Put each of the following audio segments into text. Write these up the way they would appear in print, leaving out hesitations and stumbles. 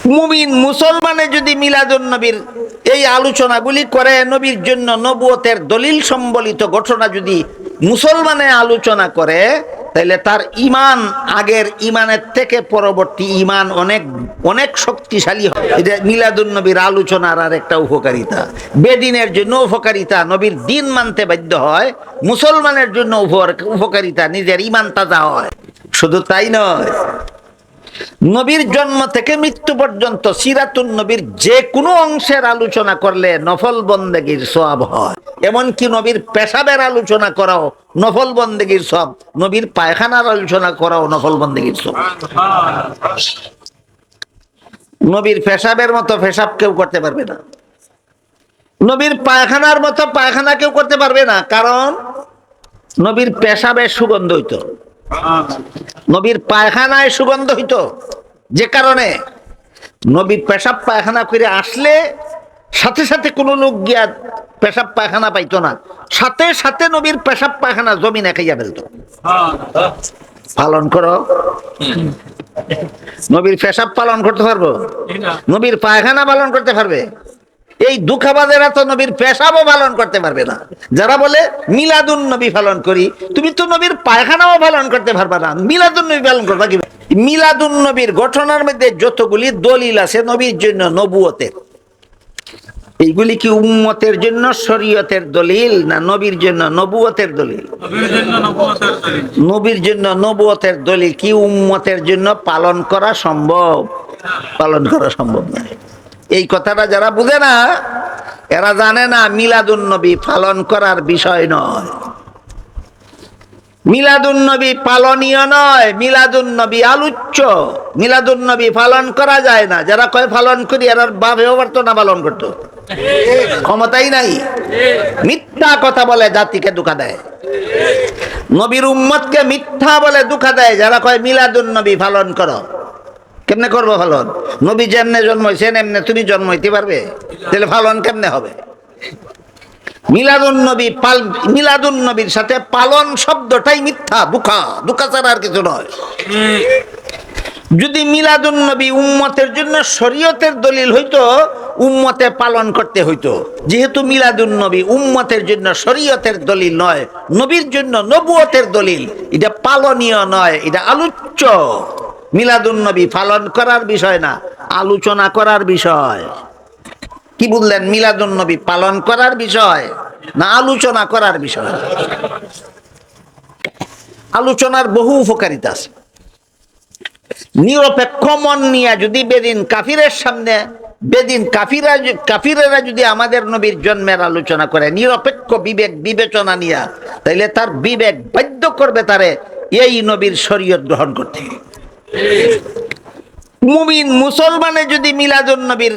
মুমিন মুসলমানে যদি মিলাদুন নবীর এই আলোচনাগুলি করে, নবীর জন্য নবুয়তের দলিল সম্বলিত ঘটনা যদি মুসলমানে আলোচনা করে, তাহলে তার ইমান আগের ইমানের থেকে পরবর্তী ইমান অনেক অনেক শক্তিশালী হয়। এটা মিলাদুন নবীর আলোচনার আর একটা উপকারিতা। বেদিনের জন্য উপকারিতা, নবীর দিন মানতে বাধ্য হয়। মুসলমানের জন্য উপকারিতা, নিজের ইমান তাজা হয়। শুধু তাই নয়, নবীর জন্ম থেকে মৃত্যু পর্যন্ত সিরাতুন নবীর যে কোনো অংশের আলোচনা করলে নফল বন্দেগীর সওয়াব হয়। এমনকি নবীর পেশাবের আলোচনা করাও নফল বন্দেগীর সওয়াব, নবীর পায়খানার আলোচনা করাও নফল বন্দেগীর সওয়াব। নবীর পেশাবের মতো পেশাব কেউ করতে পারবে না, নবীর পায়খানার মতো পায়খানা কেউ করতে পারবে না, কারণ নবীর পেশাবের সুগন্ধ হইতো, নবীর পায়খানায় সুগন্ধ হইতো। যে কারণে নবীর পেশাব পায়খানা করে আসলে সাথে সাথে কোনো লোক গিয়া পেশাব পায়খানা পাইতো না, সাথে সাথে নবীর পেশাব পায়খানা জমিনে খাইয়া ফেলতো। পালন করো, নবীর পেশাব পালন করতে পারবো, নবীর পায়খানা পালন করতে পারবে? এই দুঃখাবাদেরা তো নবীর পেশাবও পালন করতে পারবে না। যারা বলে মিলাদুন নবী পালন করি, তুমি তো নবীর পায়খানাও পালন করতে পারবে না, মিলাদুন নবী পালন করবা কি? মিলাদুন নবীর ঘটনার মধ্যে যতগুলি দলিল আছে নবীর জন্য নবুয়তের, এইগুলি কি উম্মতের জন্য শরীয়তের দলিল না নবীর জন্য নবুয়তের দলিল? নবীর জন্য নবুয়তের দলিল। কি উম্মতের জন্য পালন করা সম্ভব? পালন করা সম্ভব নয়। এই কথাটা যারা বুঝে না, এরা জানে না মিলাদুন নবী পালন করার বিষয় নয়, মিলাদুন নবী পালনীয় নয়, মিলাদুন নবী আলোচ্য। মিলাদুন নবী পালন করা যায় না। যারা কয় পালন করি, এরা বাপেও পারতো না পালন করতো, ক্ষমতাই নাই। মিথ্যা কথা বলে জাতিকে ধোঁকা দেয়, নবীর উম্মতকে মিথ্যা বলে ধোঁকা দেয়। যারা কয় মিলাদুন নবী পালন করো, কেমনে করবো পালন? নবী যেমনে জন্মাইছেন এমনে তুমি জন্মাইতে পারবে? তাহলে পালন কেমনে হবে? মিলাদুন নবী মিলাদুন নবীর সাথে পালন শব্দটাই মিথ্যা, ধোঁকা ছাড়া আর কিছু নয়। যদি মিলাদুন নবী উম্মতের জন্য শরীয়তের দলিল হইতো, উম্মতে পালন করতে হইতো। যেহেতু মিলাদুন নবী উম্মতের জন্য শরীয়তের দলিল নয়, নবীর জন্য নবুয়তের দলিল, এটা পালনীয় নয়, এটা আলোচ্য। মিলাদুন নবী পালন করার বিষয় না, আলোচনা করার বিষয়। কি বললেন? মিলাদুন নবী পালন করার বিষয় না আলোচনা করার বিষয়? আলোচনার বহু উপকারিতা আছে। নিরপেক্ষ মন নিয়ে যদি বেদিন কাফিরের সামনে, বেদিন কাফিরেরা যদি আমাদের নবীর জন্মের আলোচনা করে নিরপেক্ষ বিবেক বিবেচনা নিয়ে, তাইলে তার বিবেক বাধ্য করবে তারে এই নবীর শরীয়ত গ্রহণ করতে। মুমিন মুসলমানে যদি মিলাদুন নবীর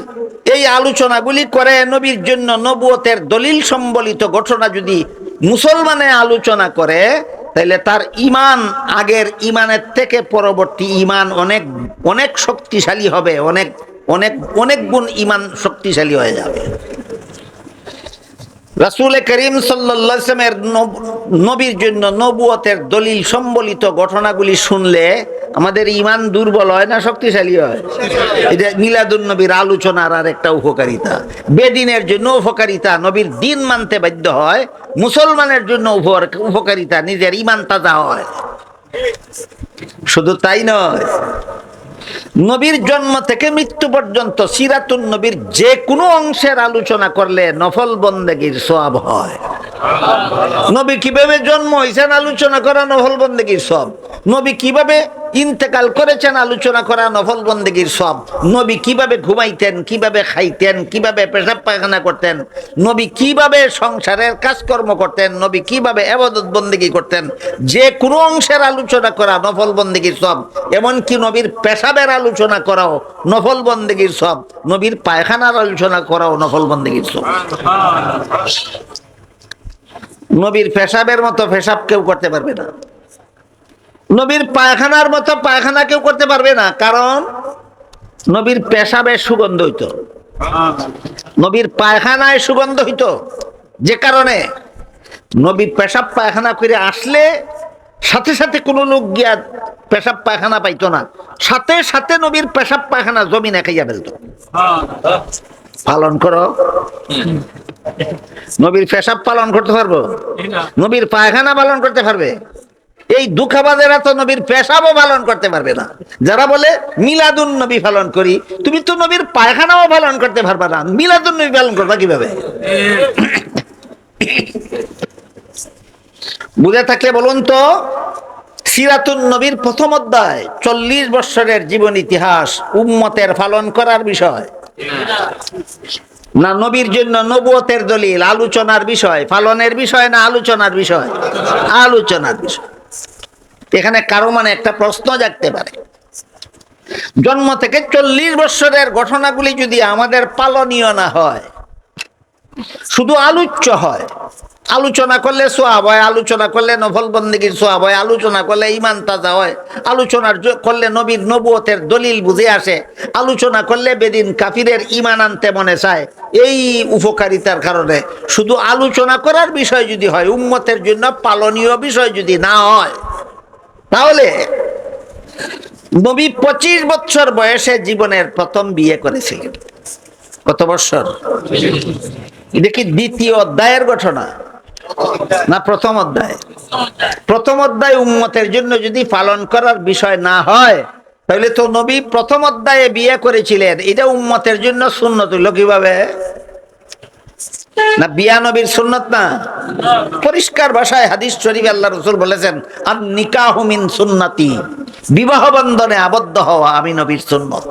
এই আলোচনাগুলি করে, নবীর জন্য নবুয়তের দলিল সম্বলিত ঘটনা যদি মুসলমানে আলোচনা করে, তাহলে তার ইমান আগের ইমানের থেকে পরবর্তী ইমান অনেক অনেক শক্তিশালী হবে, অনেক অনেক অনেক গুণ ইমান শক্তিশালী হয়ে যাবে। রাসূল করিম সাল্লাল্লাহু আলাইহি ওয়াসাল্লামের নবীর জন্য নবুয়তের দলিল সম্বলিত ঘটনাগুলি শুনলে আমাদের ইমান দুর্বল হয় না শক্তিশালী হয়? এটা মিলাদুন নবীর আলোচনার আর একটা উপকারিতা। বেদিনের জন্য উপকারিতা, নবীর দিন মানতে বাধ্য হয়। মুসলমানের জন্য উপকারিতা, নিজের ইমান তাজা হয়। শুধু তাই নয়, নবীর জন্ম থেকে মৃত্যু পর্যন্ত সিরাতুন নবীর যে কোনো অংশের আলোচনা করলে নফল বন্দেগীর সওয়াব হয়। নবী কিভাবে জন্ম হয়েছেন আলোচনা করা নফল বন্দেগীর সওয়াব, নবী কিভাবে ইন্তেকাল করেছেন আলোচনা করা নফল বন্দেগীর সওয়াব, নবী কিভাবে ঘুমাইতেন, কিভাবে খাইতেন, কিভাবে পেশাব পায়খানা করতেন, নবী কিভাবে সংসারের কাজকর্ম করতেন, নবী কিভাবে ইবাদত বন্দেগী করতেন, যে কোনো অংশের আলোচনা করা নফল বন্দেগীর সওয়াব। এমনকি নবীর পেশাবের আলোচনা করাও নফল বন্দেগীর সওয়াব, নবীর পায়খানার আলোচনা করাও নফল বন্দেগীর সওয়াব। নবীর পেশাবের মতো পেশাব কেউ করতে পারবে না, নবীর পায়খানার মতো পায়খানা কেউ করতে পারবে না, কারণ নবীর পেশাবের সুগন্ধ হইতো, নবীর পায়খানায় সুগন্ধ হইতো। যে কারণে নবী পেশাব পায়খানা করে আসলে সাথে সাথে কোনো লোক গিয়া পেশাব পায়খানা পাইতো না, সাথে সাথে নবীর পেশাব পায়খানা জমিনে খাইয়া ফেলতো। পালন করো, নবীর পেশাব পালন করতে পারবো? নবীর পায়খানা পালন করতে পারবে? এই দুঃখাবাদেরা তো নবীর পেশাবও পালন করতে পারবে না। যারা বলে মিলাদুন নবী পালন করি, তুমি তো নবীর পায়খানাও পালন করতে পারবে না, মিলাদুন নবী পালন করবা কিভাবে? বুঝে থাকলে বলুন তো, সিরাতুন নবীর প্রথম অধ্যায় 40 বছরের জীবন ইতিহাস উম্মতের পালন করার বিষয় না নবীর জন্য নবুয়তের দলিল আলোচনার বিষয়? পালনের বিষয় না আলোচনার বিষয়? আলোচনার বিষয়। এখানে কারো মানে একটা প্রশ্ন জাগতে পারে, জন্ম থেকে 40 বছরের ঘটনাগুলি যদি আমাদের পালনীয় না হয়, শুধু আলোচ্য হয়, আলোচনা করলে সোয়াব হয়, আলোচনা করলে নফল বন্দেগীর সোয়াব হয়, আলোচনা করলে ঈমান তাজা হয়, আলোচনা করলে নবীর নবুয়তের দলিল বুঝে আসে, আলোচনা করলে বেদিন কাফিরের ঈমান আনতে মনে চায়, এই উপকারিতার কারণে শুধু আলোচনা করার বিষয় যদি হয়, উম্মতের জন্য পালনীয় বিষয় যদি না হয়, তাহলে নবী 25 বছর বয়সে জীবনের প্রথম বিয়ে করেছিলেন। কত বছর? এটা কি দ্বিতীয় অধ্যায়ের ঘটনা না প্রথম অধ্যায়? প্রথম অধ্যায় উম্মতের জন্য যদি পালন করার বিষয় না হয়, তাহলে তো নবী প্রথম অধ্যায়ে বিয়ে করেছিলেন, এটা উম্মতের জন্য সুন্নত হইল কিভাবে? না বিয়া নবীর সুন্নত না? পরিষ্কার ভাষায় হাদিস শরীফ আল্লাহ রাসূল বলেছেন, আন নিকাহু মিন সুন্নতি, বিবাহ বন্ধনে আবদ্ধ হওয়া আমি নবীর সুন্নত।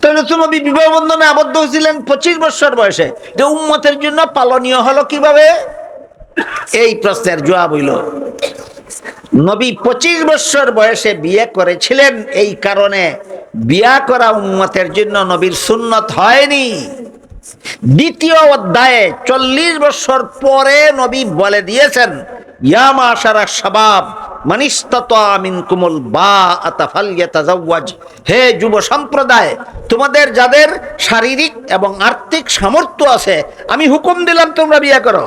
তাহলে তো নবী বিবাহ বন্ধনে আবদ্ধ হয়েছিলেন 25 বছর বয়সে, যে উম্মতের জন্য পালনীয় হলো কিভাবে? এই প্রশ্নের জবাব হইল, নবী 25 বছর বয়সে বিয়ে করেছিলেন, এই কারণে বিয়া করা উম্মতের জন্য নবীর সুন্নত হয়নি। দ্বিতীয় অধ্যায়ে 40 বছর পরে নবী বলে দিয়েছেন, ইয়া মাশারা শাবাব মান ইসতাতা মিনকুমুল বাআতা ফালইয়াতাজাওয়াজ, হে যুব সম্প্রদায়, তোমাদের যাদের শারীরিক এবং আর্থিক সামর্থ্য আছে, আমি হুকুম দিলাম তোমরা বিয়ে করো।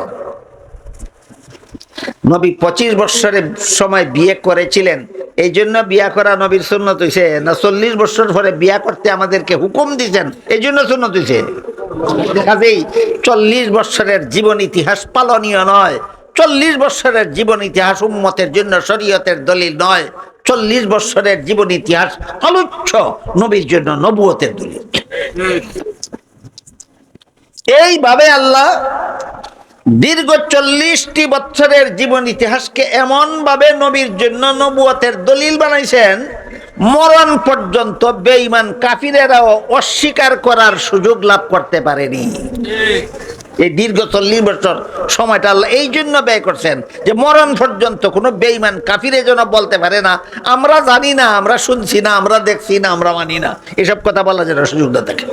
নবী 25 বছরের সময় বিয়ে করেছিলেন, এই জন্য বিয়া করা নবীর সুন্নত হইছে না 40 বছর পরে বিয়া করতে আমাদেরকে হুকুম দিয়েছেন এই জন্য সুন্নত হইছে? কাজেই 40 বছরের জীবন ইতিহাস পালনীয় নয়, 40 বছরের জীবন ইতিহাস উম্মতের জন্য শরীয়তের দলিল নয়, 40 বছরের জীবন ইতিহাস আলোচ্য, নবীর জন্য নবুয়তের দলিল। এইভাবে আল্লাহ দীর্ঘ 40টি বছরের জীবন ইতিহাসকে এমন ভাবে নবীর জন্য নবুয়তের দলিল বানাইছেন, মরণ পর্যন্ত বেঈমান কাফিরেরাও অস্বীকার করার সুযোগ লাভ করতে পারেনি। এই দীর্ঘ 40 বছর সময়টা আল্লাহ এই জন্য ব্যয় করছেন, যে মরণ পর্যন্ত কোনো বেঈমান কাফিরে যেন বলতে পারে না আমরা জানি না, আমরা শুনছি না, আমরা দেখছি না, আমরা মানি না, এসব কথা বলা যেন সুযোগ না থাকে।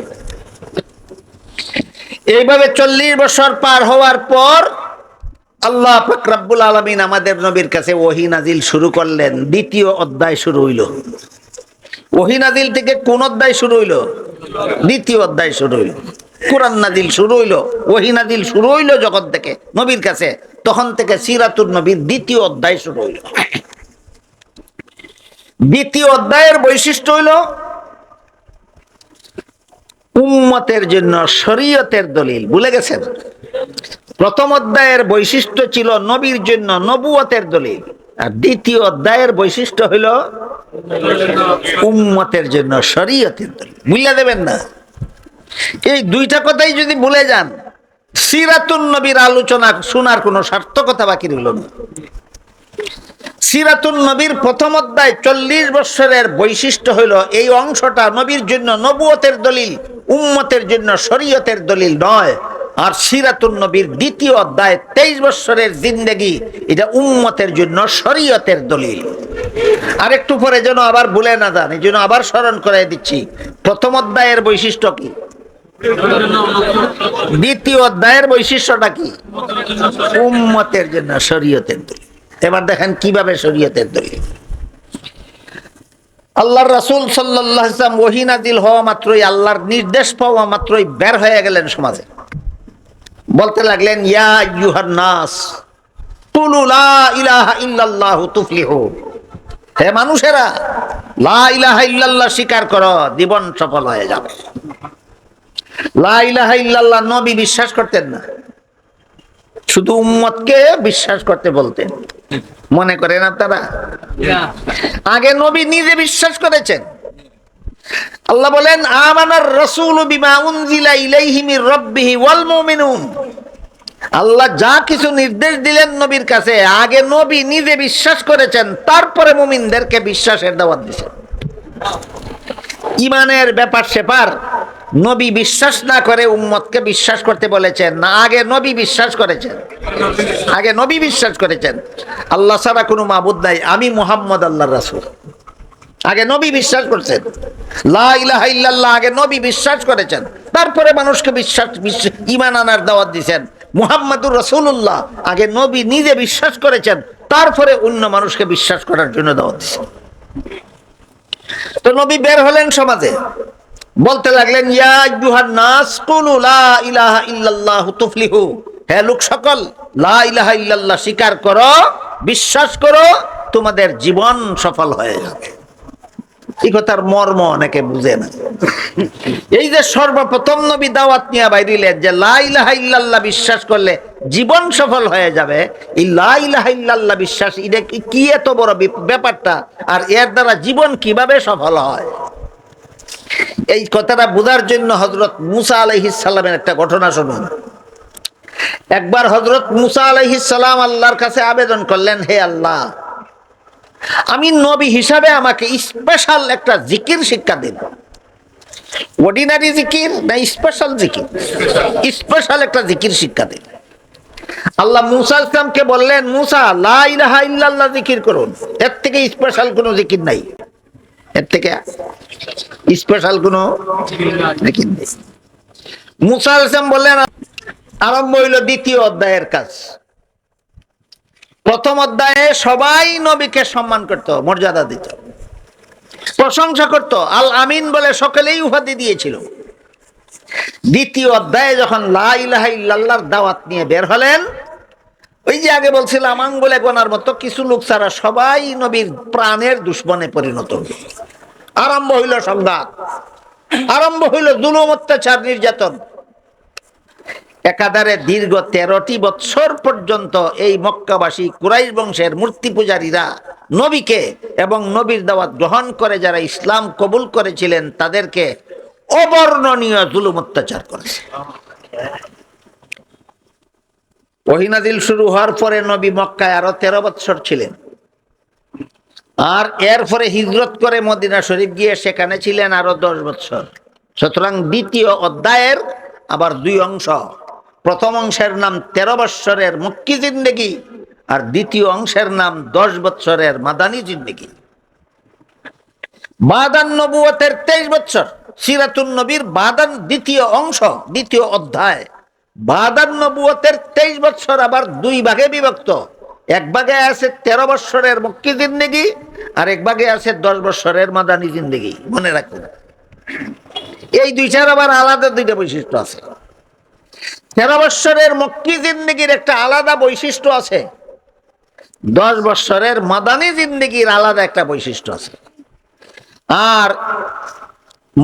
এইভাবে 40 বছর পার হওয়ার পর আল্লাহ পাক রব্বুল আলামিন আমাদের নবীর কাছে ওহী নাজিল শুরু করলেন। দ্বিতীয় অধ্যায় শুরু হইল। ওহী নাজিল থেকে কোন অধ্যায় শুরু হইল? দ্বিতীয় অধ্যায় শুরু হইল। কোরআন নাজিল শুরু হইল, ওহী নাজিল শুরু হইল যখন থেকে নবীর কাছে, তখন থেকে সিরাতুন নবীর দ্বিতীয় অধ্যায় শুরু হইল। দ্বিতীয় অধ্যায়ের বৈশিষ্ট্য হইল উম্মতের জন্য শরীয়তের দলিল। ভুলে গেছেন? প্রথম অধ্যায়ের বৈশিষ্ট্য ছিল নবীর জন্য নবুয়তের দলিল, আর দ্বিতীয় অধ্যায়ের বৈশিষ্ট্য হইল উম্মতের জন্য শরীয়তের দলিল। ভুলে দেবেন না, এই দুইটা কথাই যদি ভুলে যান, সিরাতুন নবীর আলোচনা শোনার কোনো সার্থকতা বাকি রইল না। সিরাতুন নবীর প্রথম অধ্যায় 40 বছরের বৈশিষ্ট্য হইল এই অংশটা নবীর জন্য নবুয়তের দলিল, উম্মতের জন্য শরীয়তের দলিল নয়। আর সিরাতুন নবীর দ্বিতীয় অধ্যায় 23 বছরের জিন্দেগি, এটা উম্মতের জন্য শরীয়তের দলিল। আর একটু পরে যেন আবার ভুলে না যান, এই জন্য আবার স্মরণ করাই দিচ্ছি। প্রথম অধ্যায়ের বৈশিষ্ট্য কি? দ্বিতীয় অধ্যায়ের বৈশিষ্ট্যটা কি? উম্মতের জন্য শরীয়তের দলিল। এবার দেখেন কিভাবে শরীয়তের দলিল। আল্লাহর রাসূল সাল্লাল্লাহু আলাইহি ওয়াসাল্লাম ওহী নাজিল হওয়া মাত্রই, আল্লাহর নির্দেশ পাওয়া মাত্রই বের হয়ে গেলেন সমাজে, বলতে লাগলেন ইয়া আইয়ুহান নাস কুলু লা ইলাহা ইল্লাল্লাহু তুফলিহু। হে মানুষেরা, লা ইলাহা ইল্লাল্লাহ স্বীকার করো, জীবন সফল হয়ে যাবে। লা ইলাহা ইল্লাল্লাহ নবী বিশ্বাস করতেন না, শুধু উম্মতকে বিশ্বাস করতে বলতেন। মনে করেন আপনারা? আগে নবী নিজে বিশ্বাস করেছেন। আল্লাহ বলেন, আমানার রাসূলু বিমা উনজিলা ইলাইহি মির রাব্বিহি ওয়াল মুমিনুন। আল্লাহ যা কিছু নির্দেশ দিলেন নবীর কাছে, আগে নবী নিজে বিশ্বাস করেছেন, তারপরে মুমিনদেরকে বিশ্বাসের দাওয়াত দিয়েছেন। ইমানের ব্যাপার সেপার নবী বিশ্বাস না করে উম্মতকে বিশ্বাস করতে বলেছেন না, আগে নবী বিশ্বাস করেছেন। আগে নবী বিশ্বাস করেছেন আল্লাহ ছাড়া কোনো মাবুদ নাই, আমি মুহাম্মদ আল্লাহর রাসূল। আগে নবী বিশ্বাস করছেন। লা ইলাহা ইল্লাল্লাহ আগে নবী বিশ্বাস করেছেন, তারপরে মানুষকে ঈমান আনার দাওয়াত দিয়েছেন। মুহাম্মাদুর রাসূলুল্লাহ আগে নবী নিজে বিশ্বাস করেছেন, তারপরে অন্য মানুষকে বিশ্বাস করার জন্য দাওয়াত দিয়েছেন। তো নবী বের হলেন সমাজে, বলতে লাগলেন, ইয়া আইয়ুহান নাস কুলু লা ইলাহা ইল্লাল্লাহু তুফলিহু। হে লোক সকল, লা ইলাহা ইল্লাল্লাহ স্বীকার করো, বিশ্বাস করো, তোমাদের জীবন সফল হয়ে যাবে। এই কথার মর্ম অনেকে বুঝে না। এই যে সর্বপ্রথম নবী দাওয়াত নিয়ে বাইরিলেন যে লা ইলাহা ইল্লাল্লাহ বিশ্বাস করলে জীবন সফল হয়ে যাবে, এই লা ইলাহা ইল্লাল্লাহ বিশ্বাস এটা কি এত বড় ব্যাপারটা, আর এর দ্বারা জীবন কিভাবে সফল হয়, এই কথাটা বোঝার জন্য হযরত মুসা আলাইহিস সালামের একটা ঘটনা শুনুন। একবার হযরত মুসা আলাইহিস সালাম আল্লাহর কাছে আবেদন করলেন, হে আল্লাহ, আমি নবী হিসাবে আমাকে স্পেশাল একটা জিকির শিক্ষা দিন। অর্ডিনারি জিকির না স্পেশাল জিকির? স্পেশাল একটা জিকির শিক্ষা দিন। আল্লাহ মুসা আলাইহিস সালামকে বললেন, মুসা লা ইলাহা ইল্লাল্লাহ জিকির করুন, এর থেকে স্পেশাল কোনো জিকির নাই, এর থেকে স্পেশাল কোনো জিকির নেই। মুসা আলাইহিস সালাম বললেন, আরম্ভ হইল দ্বিতীয় অধ্যায়ের কাজ। প্রথম অধ্যায়ে সবাই নবীকে সম্মান করত, মর্যাদা দিত, প্রশংসা করত, আল আমিন বলে সকলেই উপাধি দিয়েছিল। দ্বিতীয় অধ্যায়ে যখন লা ইলাহা ইল্লাল্লাহর দাওয়াত নিয়ে বের হলেন, ওই যে আগে বলছিলাম আঙ্গুলে গোনার মতো কিছু লোক ছাড়া সবাই নবীর প্রাণের দুশ্মনে পরিণত হল। আরম্ভ হইল সংঘাত, আরম্ভ হইল জুলুম, অত্যাচার, নির্যাতন। একাধারে দীর্ঘ 13টি বৎসর পর্যন্ত এই মক্কাবাসী কুরাইশ বংশের মূর্তি পূজারীরা নবীকে এবং নবীর দাওয়াত গ্রহণ করে যারা ইসলাম কবুল করেছিলেন তাদেরকে অবর্ণনীয় জুলুম অত্যাচার করেছে। ওহী নাযিল শুরু হওয়ার পরে নবী মক্কায় আরো 13 বৎসর ছিলেন, আর এরপরে হিজরত করে মদিনা শরীফ গিয়ে সেখানে ছিলেন আরো 10 বৎসর। সুতরাং দ্বিতীয় অধ্যায়ের আবার 2 অংশ। প্রথম অংশের নাম 13 বৎসরের মক্কি জিন্দেগি, আর দ্বিতীয় অংশের নাম 10 বৎসরের মাদানী জিন্দেগি। বাদান নবুয়তের 23 বৎসর, সিরাতুন নবীর বাদান দ্বিতীয় অংশ, দ্বিতীয় অধ্যায়। বাদান নবুয়তের 23 বৎসর আবার 2 ভাগে বিভক্ত। এক ভাগে আছে 13 বৎসরের মক্কি জিন্দেগি, আর এক ভাগে আছে 10 বৎসরের মাদানী জিন্দেগি। মনে রাখবেন, এই দুইটার আবার আলাদা 2টা বৈশিষ্ট্য আছে। 13 বৎসরের মক্কি জিন্দেগির একটা আলাদা বৈশিষ্ট্য আছে, 10 বৎসরের মাদানী জিন্দেগির আলাদা একটা বৈশিষ্ট্য আছে। আর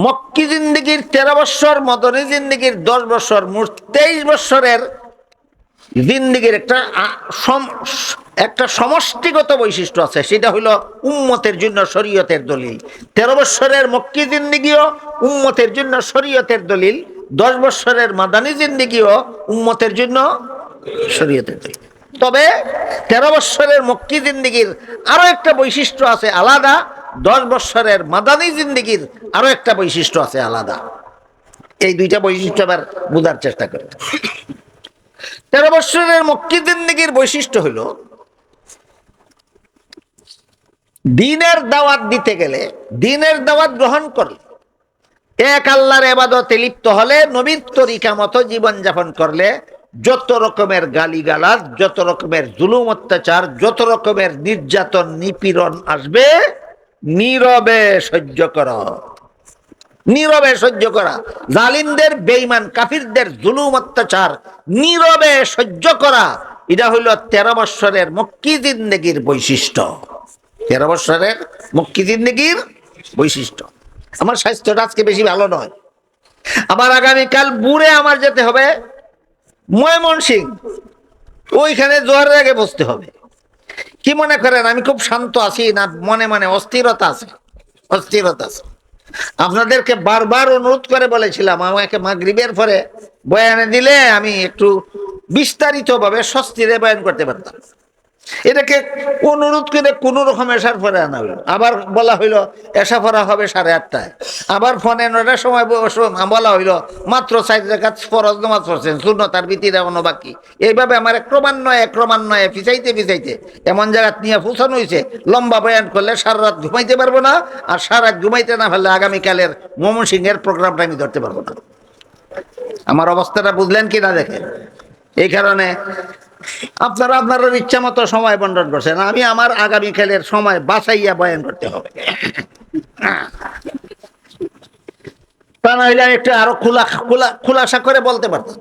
মক্কি জিন্দেগির 13 বৎসর, মাদানী জিন্দেগির 10 বৎসর, মোট 23 বৎসরের জিন্দেগির একটা সমষ্টিগত বৈশিষ্ট্য আছে, সেটা হলো উম্মতের জন্য শরীয়তের দলিল। 13 বৎসরের মক্কি জিন্দেগিও উম্মতের জন্য শরীয়তের দলিল, 10 বৎসরের মাদানী জিন্দেগিও উম্মতের জন্য শরীয়তের দলিল। তবে 13 বৎসরের মক্কি জিন্দেগির আরো একটা বৈশিষ্ট্য আছে আলাদা, 10 বৎসরের মাদানী জিন্দেগির আরো একটা বৈশিষ্ট্য আছে আলাদা। এই 2টা বৈশিষ্ট্য আবার বোঝার চেষ্টা করেন। 13 বৎসরের মক্কি জিন্দেগির বৈশিষ্ট্য হলো দ্বীনের দাওয়াত দিতে গেলে, দ্বীনের দাওয়াত গ্রহণ করলে, এক আল্লাহর ইবাদতে লিপ্ত হলে, নবীর তরিকা মতো জীবন যাপন করলে যত রকমের গালিগালাজ, যত রকমের জুলুম অত্যাচার, যত রকমের নির্যাতন নিপীড়ন আসবে, নীরবে সহ্য করা, নীরবে সহ্য করা। জালিমদের, বেঈমান কাফিরদের জুলুম অত্যাচার নীরবে সহ্য করা, এটা হইল 13 বৎসরের মক্কি জিন্দেগির বৈশিষ্ট্য। 13 বৎসরের মক্কি জিন্দেগির বৈশিষ্ট্য। আমার স্বাস্থ্যটা আজকে বেশি ভালো নয়, আবার আগামীকাল বুড়ে আমার যেতে হবে ময়মনসিংহ, ওইখানে জোয়ারের আগে বসতে হবে। কি মনে করেন আমি খুব শান্ত আছি না মনে মনে অস্থিরতা আছে? অস্থিরতা আছে। আপনাদেরকে বারবার অনুরোধ করে বলেছিলাম আমাকে মাগরিবের পরে বয়ানে দিলে আমি একটু বিস্তারিত ভাবে স্বস্তিরে বয়ান করতে পারতাম। এটাকে অনুরোধ করে কোন রকম এসার পরে আনা হইল, আবার বলা হইলো এসা পড়া হবে 8:30টায়, আবার ফোনে 9টার সময় বলা হইলো মাত্র 4 রাকাত ফরজ নামাজ পড়ছেন, সুন্নতার ভিতরে এখনো বাকি। এইভাবে আমার ক্রমান্বয়ে পিছাইতে এমন জায়গা নিয়ে পৌঁছানো হয়েছে, লম্বা বয়ান করলে সারা রাত ঘুমাইতে পারবো না, আর সারা রাত ঘুমাইতে না পারলে আগামীকালের ময়মনসিংহের প্রোগ্রামটা আমি ধরতে পারবো না। আমার অবস্থাটা বুঝলেন কি না দেখেন? এই কারণে আপনারা আপনার ইচ্ছা মতো সময় বন্টন করছেন, আমি আমার আগামীকালের সময় বাঁচাইয়া বয়ান করতে হবে। তা না হইলে আমি একটু আরো খোলাসা করে বলতে পারতাম।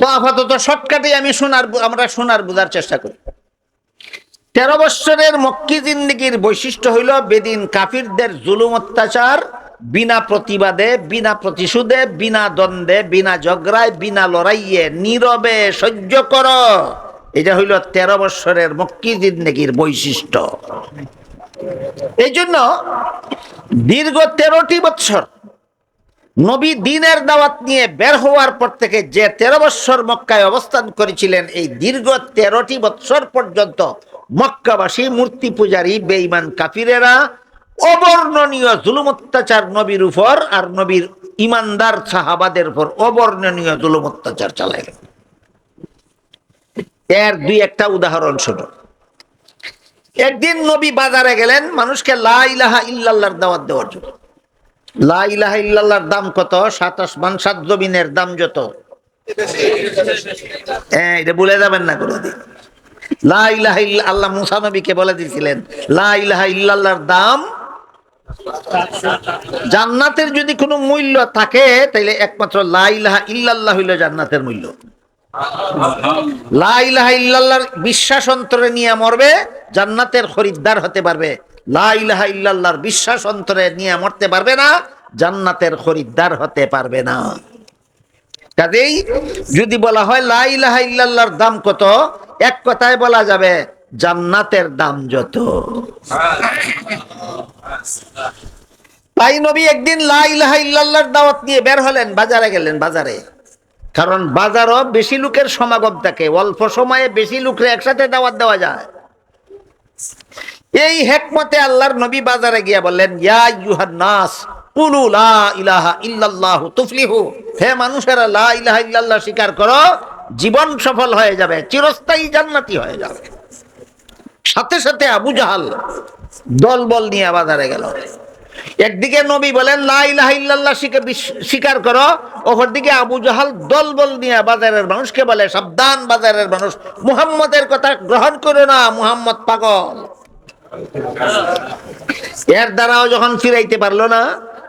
তো আপাতত শর্টকাটে আমরা শোনার বোঝার চেষ্টা করি। 13 বৎসরের মক্কি জিন্দেগির বৈশিষ্ট্য হইল বেদিন কাফিরদের জুলুম অত্যাচার বিনা প্রতিবাদে, বিনা প্রতিশোধে, বিনা দ্বন্দ্বে, বিনা ঝগড়ায়, বিনা লড়াইয়ে নীরবে সহ্য কর। এটা হইল 13 বৎসরের মক্কি জিন্দেগির বৈশিষ্ট্য। এই জন্য দীর্ঘ 13টি বৎসর নবী দ্বীনের দাওয়াত নিয়ে বের হওয়ার পর থেকে যে 13 বৎসর মক্কায় অবস্থান করেছিলেন, এই দীর্ঘ 13টি বৎসর পর্যন্ত মক্কাবাসী মূর্তি পূজারী বেঈমান কাফিরেরা অবর্ণনীয় জুলুম অত্যাচার নবীর উপর আর নবীর ইমানদার সাহাবাদের উপর অবর্ণনীয় জুলুম অত্যাচার চালাইলেন। এর দুই একটা উদাহরণ শুনুন। একদিন নবী বাজারে গেলেন মানুষকে লা ইলাহা ইল্লাল্লাহর দাওয়াত দেওয়ার জন্য। লা ইলাহা ইল্লাল্লাহর দাম কত? 7 আসমান 7 জমিনের দাম যত। এটা ভুলে যাবেন না কোনদিন। লা ইলাহা ইল্লাল্লাহ আল্লাহ মুসা নবীকে বলে দিয়েছিলেন লা ইলাহা ইল্লাল্লাহর দাম। জান্নাতের যদি কোনো মূল্য থাকে তাহলে একমাত্র লা ইলাহা ইল্লাল্লাহ হইল জান্নাতের মূল্য। লা ইলাহা ইল্লাল্লাহর বিশ্বাস অন্তরে নিয়ে মরবে, জান্নাতের খরিদ্দার হতে পারবে। লা ইলাহা ইল্লাল্লাহর বিশ্বাস অন্তরে নিয়ে মরতে পারবে না, জান্নাতের খরিদ্দার হতে পারবে না। কাজেই যদি বলা হয় লা ইলাহা ইল্লাল্লাহর দাম কত, এক কথায় বলা যাবে জান্নাতের দাম যত। তাই নবী একদিন লা ইলাহা ইল্লাল্লাহর দাওয়াত নিয়ে বের হলেন, বাজারে গেলেন। বাজারে, কারণ বাজারও বেশি লোকের সমাগম থাকে, অল্প সময়ে বেশি লোকের একসাথে দাওয়াত দেওয়া যায়। এই হিকমতে আল্লাহর নবী বাজারে গিয়া বললেন ইয়া আইয়ুহান নাস কুলু লা ইলাহা ইল্লাল্লাহ তুফলিহু, হে মানুষেরা লা ইলাহা ইল্লাল্লাহ স্বীকার করো, জীবন সফল হয়ে যাবে, চিরস্থায়ী জান্নাতি হয়ে যাবে। সাথে সাথে আবু জাহাল দলবল নিয়ে বাজারে গেল। একদিকে নবী বলেন লা ইলাহা ইল্লাল্লাহ স্বীকার করো, অপরদিকে আবু জাহাল দলবল নিয়ে বাজারের মানুষকে বলে সাবধান বাজারের মানুষ, মুহাম্মদের কথা গ্রহণ করো না, মুহাম্মদ পাগল। এর দ্বারাও যখন ফিরাইতে পারলো না,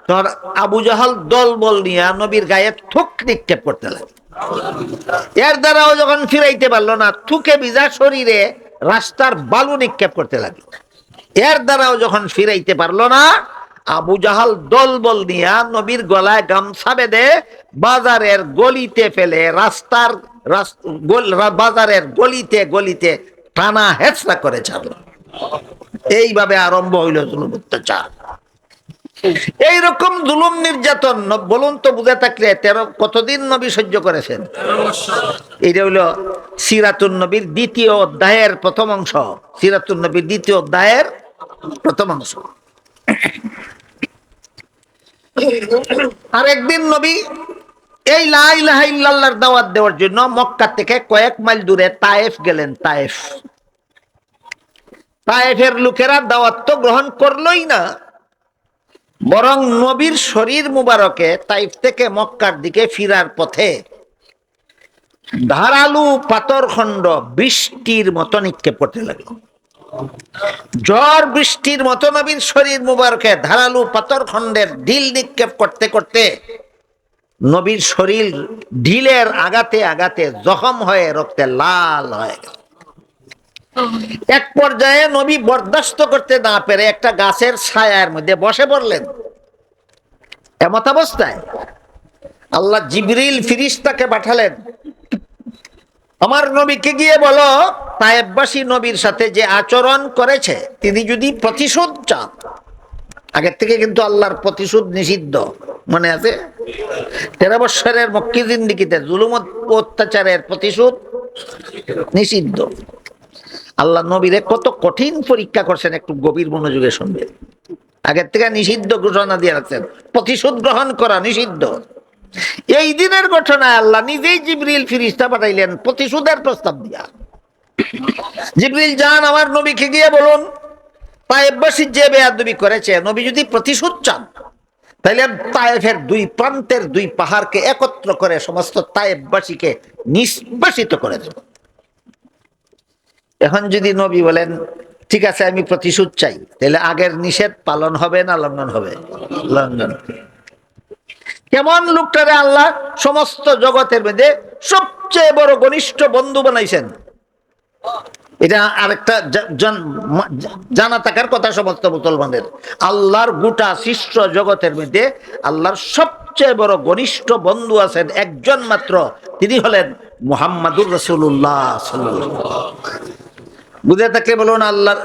তখন আবু জাহাল দলবল নিয়ে নবীর গায়ে থুক নিক্ষেপ করতে লাগে। এর দ্বারাও যখন ফিরাইতে পারলো না, থুকে ভিজা শরীরে রাস্তার বালু নিক্ষেপ করতে লাগলো। এর দ্বারাও যখন ফিরাইতে পারলো না, আবু জাহাল দলবল নিয়ে নবীর গলায় গামছা বেঁধে বাজারের গলিতে ফেলে বাজারের গলিতে গলিতে টানা হেঁচড়া করে ছাড়লো। এইভাবে আরম্ভ হইল জুলুম অত্যাচার। এইরকম জুলুম নির্যাতন বলুন তো বুঝে থাকলে কতদিন নবী সহ্য করেছেন? এটা হইল সিরাতুন নবীর 2য় অধ্যায়ের প্রথম অংশ। সিরাতুন নবীর 2য় অধ্যায়ের প্রথম অংশ। আর একদিন নবী এই লা ইলাহা ইল্লাল্লাহর দাওয়াত দেওয়ার জন্য মক্কা থেকে কয়েক মাইল দূরে তায়েফ গেলেন। তায়েফের লোকেরা দাওয়াত তো গ্রহণ করলোই না, বরং নবীর শরীর মুবারকে তাইফ থেকে মক্কার দিকে ফিরার পথে ধারালু পাথরখণ্ড বৃষ্টির মতো নিক্ষেপ করতে লাগলো। ঝড় বৃষ্টির মতো নবীর শরীর মুবারকে ধারালু পাথরখণ্ডের ঢিল নিক্ষেপ করতে করতে নবীর শরীর ঢিলের আঘাতে আঘাতে জখম হয়ে রক্তে লাল হয়ে গেল। এক পর্যায়ে নবী বরদাস্ত করতে না পেরে একটা গাছের ছায়ার মধ্যে বসে পড়লেন। এমত অবস্থায় আল্লাহ জিবরিল ফিরিস্তাকে পাঠালেন, আমার নবীকে গিয়ে বলো তায়েববাসী নবীর সাথে যে আচরণ করেছে তিনি যদি প্রতিশোধ চান। আগের থেকে কিন্তু আল্লাহর প্রতিশোধ নিষিদ্ধ, মনে আছে? 13 বৎসরের মক্কি জিন্দিগিতে জুলুম অত্যাচারের প্রতিশোধ নিষিদ্ধ। আল্লাহ নবীরে কত কঠিন পরীক্ষা করছেন, একটু গভীর মনোযোগে শুনবেন। আগের থেকে নিষিদ্ধ ঘোষণা দিয়ে রাখছেন, প্রতিশোধ গ্রহণ করা নিষিদ্ধ। এই দিনের ঘটনায় আল্লাহ নিজেই জিবরিল ফিরিস্তা পাঠাইলেন প্রতিশোধের প্রস্তাব দিয়া। জিবরিল যান, আমার নবীকে গিয়ে বলুন তায়েববাসী যে বেয়াদবি করেছে, নবী যদি প্রতিশোধ চান তাহলে তায়েফের দুই প্রান্তের দুই পাহাড়কে একত্র করে সমস্ত তায়েববাসীকে নিষ্বাসিত করে দেব। এখন যদি নবী বলেন ঠিক আছে আমি প্রতিশোধ চাই, তাহলে আগের নিষেধ পালন হবে না লঙ্ঘন হবে? লঙ্ঘন। কেমন লোকটারে আল্লাহ সমস্ত জগতের মধ্যে সবচেয়ে বড় ঘনিষ্ঠ বন্ধু বানাইছেন, এটা আরেকটা জানা থাকার কথা সমস্ত মুসলমানদের। আল্লাহর গোটা সৃষ্ট জগতের মধ্যে আল্লাহর সবচেয়ে বড় ঘনিষ্ঠ বন্ধু আছেন একজন মাত্র, তিনি হলেন মুহাম্মাদুর রাসূলুল্লাহ সাল্লাল্লাহু আলাইহি ওয়াসাল্লাম। বুঝে থাকলে বলুন আল্লাহর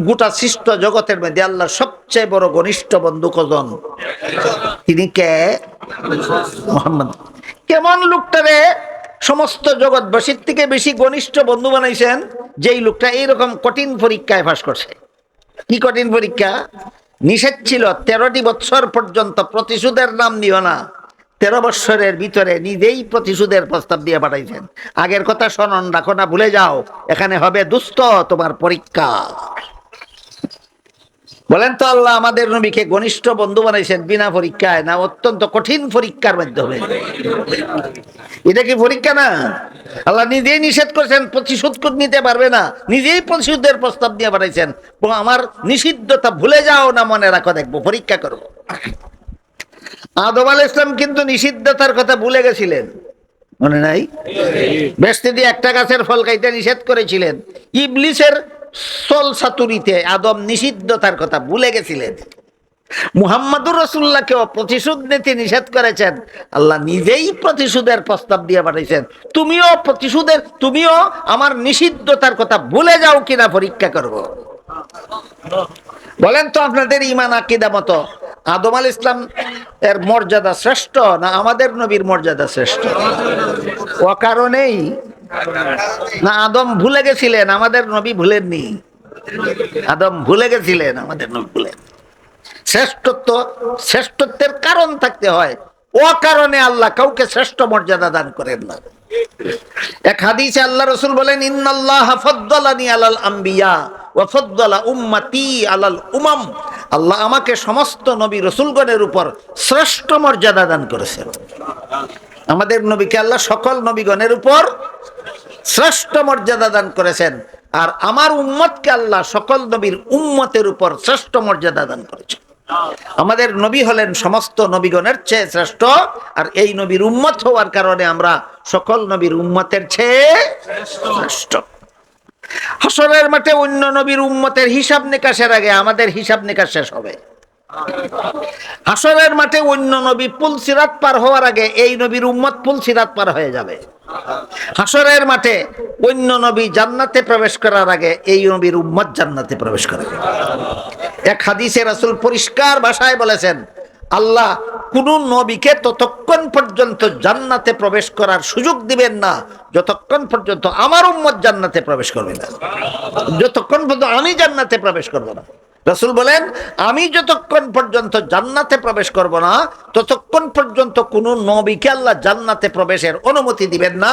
গোটা সৃষ্ট জগতের মধ্যে আল্লাহর সবচেয়ে বড় ঘনিষ্ঠ বন্ধু কজন? তিনি কে? মুহাম্মদ। কেমন লোকটারে সমস্ত জগৎবাসীর থেকে বেশি ঘনিষ্ঠ বন্ধু বানাইছেন, যেই লোকটা এইরকম কঠিন পরীক্ষায় পাস করছে। কি কঠিন পরীক্ষা? নিষেধ ছিল 13টি বৎসর পর্যন্ত প্রতিশোধের নাম দিও না। 13 বৎসরের ভিতরে নিজেই প্রতিশোধের প্রস্তাব দিয়ে পাঠাইছেন। আগের কথা স্মরণ রাখো না, ভুলে যাও, এখানে হবে দুস্থ তোমার পরীক্ষা। বলেন তো আল্লাহ আমাদের নবীকে ঘনিষ্ঠ বন্ধু বানাইছেন বিনা পরীক্ষায় না অত্যন্ত কঠিন পরীক্ষার মাধ্যমে? এটা কি পরীক্ষা না? আল্লাহ নিজেই নিষেধ করেছেন, প্রতিশোধ নিতে পারবে না, নিজেই প্রতিশোধের প্রস্তাব দিয়ে পাঠাইছেন। আমার নিষিদ্ধতা ভুলে যাও না, মনে রাখো, দেখবো পরীক্ষা করবো। আদম আলাইহিস সালাম কিন্তু নিষিদ্ধতার কথা ভুলে গেছিলেন, মনে নাই? বেহেশতে দিয়ে একটা গাছের ফল খাইতে নিষেধ করেছিলেন। ইবলিসের সল সাতুরিতে আদম নিষিদ্ধতার কথা ভুলে গেছিলেন। মুহাম্মাদুর রাসূলুল্লাহকেও প্রতিশোধ নিতে নিষেধ করেছেন, আল্লাহ নিজেই প্রতিশোধের প্রস্তাব দিয়ে পাঠাইছেন। তুমিও আমার নিষিদ্ধতার কথা ভুলে যাও কিনা পরীক্ষা করব। বলেন তো আপনাদের ঈমান আকীদা মতো আদম আলাইহিস সালাম এর মর্যাদা শ্রেষ্ঠ না আমাদের নবীর মর্যাদা শ্রেষ্ঠ? ও কারণেই না আদম ভুলে গেছিলেন, আমাদের নবী ভুলেননি। আদম ভুলে গেছিলেন, আমাদের নবী ভুলেন। শ্রেষ্ঠত্বের কারণ থাকতে হয়, ও কারণে আল্লাহ কাউকে শ্রেষ্ঠ মর্যাদা দান করেন না। এক হাদিসে আল্লাহ রাসূল বলেন, ইন্নাল্লাহা ফাদ্দালানি আলাল আম্বিয়া ওয়া ফাদ্দালা উম্মতি আলাল উমাম। আল্লাহ আমাকে সমস্ত নবী রাসূলগণের উপর শ্রেষ্ঠ মর্যাদা দান করেছেন। আমাদের নবীকে আল্লাহ সকল নবীগণের উপর শ্রেষ্ঠ মর্যাদা দান করেছেন, আর আমার উম্মতকে আল্লাহ সকল নবীর উম্মতের উপর শ্রেষ্ঠ মর্যাদা দান করেছেন। আমাদের নবী হলেন সমস্ত নবীগণের চেয়ে শ্রেষ্ঠ, আর এই নবীর উম্মত হওয়ার কারণে আমরা সকল নবীর উম্মতের চেয়ে শ্রেষ্ঠ। হাসরের মাঠে অন্য নবীর উম্মতের হিসাব নিকাশের আগে আমাদের হিসাব নিকাশ শেষ হবে। হাসরের মাঠে অন্য নবী পুল সিরাত পার হওয়ার আগে এই নবীর উম্মত পুল সিরাত পার হয়ে যাবে। হাসরের মাঠে অন্য নবী জান্নাতে প্রবেশ করার আগে এই নবীর উম্মত জান্নাতে প্রবেশ করবে। এক হাদিসে রাসূল পরিষ্কার ভাষায় বলেছেন, আল্লাহ কোন নবীকে ততক্ষণ পর্যন্ত জান্নাতে প্রবেশ করার সুযোগ দিবেন না যতক্ষণ পর্যন্ত আমার উম্মত জান্নাতে প্রবেশ করবে না, যতক্ষণ পর্যন্ত আমি জান্নাতে প্রবেশ করব না। রাসূল বলেন, আমি যতক্ষণ পর্যন্ত জান্নাতে প্রবেশ করব না ততক্ষণ পর্যন্ত কোন নবীকে আল্লাহ জান্নাতে প্রবেশের অনুমতি দিবেন না।